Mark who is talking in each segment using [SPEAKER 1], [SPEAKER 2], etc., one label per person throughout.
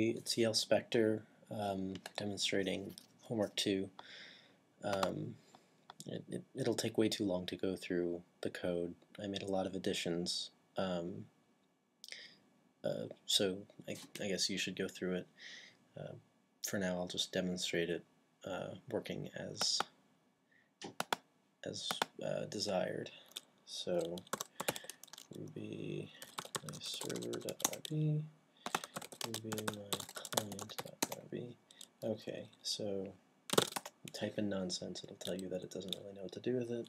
[SPEAKER 1] It's Yale Spectre demonstrating homework 2. It'll take way too long to go through the code. I made a lot of additions, so I guess you should go through it. For now, I'll just demonstrate it working as desired. So ruby myserver.rb, ruby myclient.rb. Okay, so type in nonsense, it'll tell you that it doesn't really know what to do with it.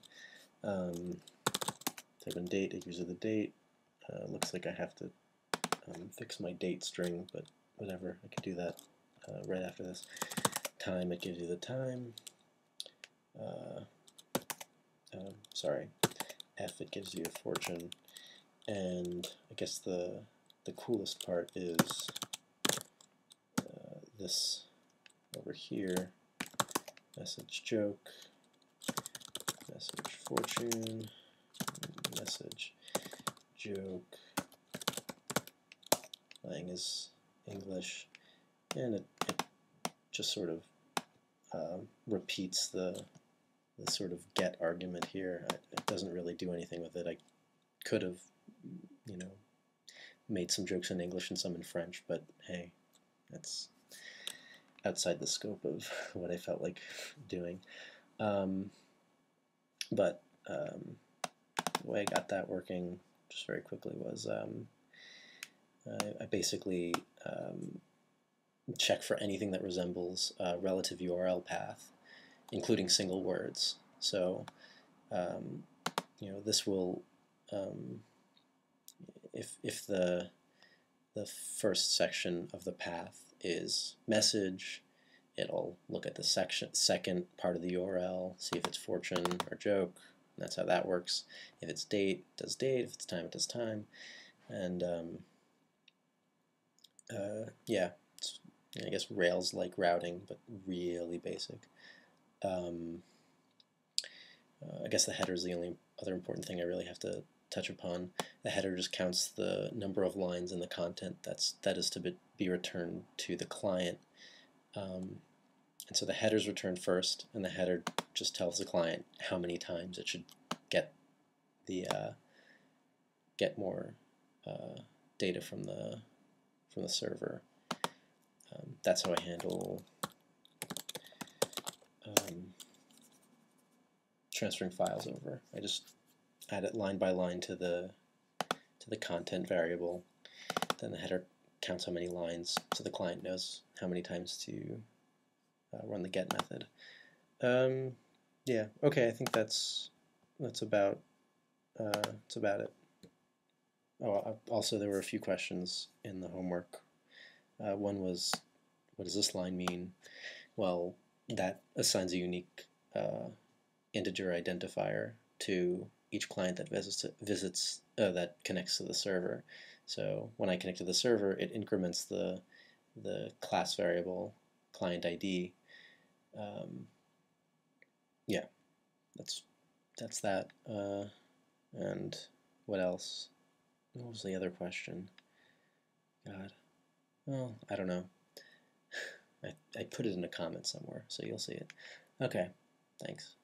[SPEAKER 1] Type in date, it gives you the date. Looks like I have to fix my date string, but whatever, I can do that right after this. Time, it gives you the time. Sorry, F, it gives you a fortune. And I guess the coolest part is this over here. Message joke, message fortune, message joke. Lang is English, and it just sort of repeats the sort of get argument here. It doesn't really do anything with it. I could have, made some jokes in English and some in French, but hey, that's outside the scope of what I felt like doing. The way I got that working just very quickly was I basically check for anything that resembles a relative URL path, including single words. So this will if the first section of the path is message, it'll look at the second part of the URL, see if it's fortune or joke. That's how that works. If it's date, it does date. If it's time, it does time. And yeah, it's, I guess Rails-like routing, but really basic. I guess the header is the only other important thing I really have to touch upon. The header just counts the number of lines in the content that is to be returned to the client. And so the header is returned first, and the header just tells the client how many times it should get the get more data from the server. That's how I handle transferring files over. I just add it line by line to the content variable. Then the header counts how many lines, so the client knows how many times to run the get method. Yeah. Okay. I think that's about it. Oh, also there were a few questions in the homework. One was, what does this line mean? Well, that assigns a unique integer identifier to each client that visits that connects to the server. So when I connect to the server, it increments the class variable client ID. Yeah, that's that. And what else? What was the other question? God, well, I don't know. I put it in a comment somewhere, so you'll see it. Okay, thanks.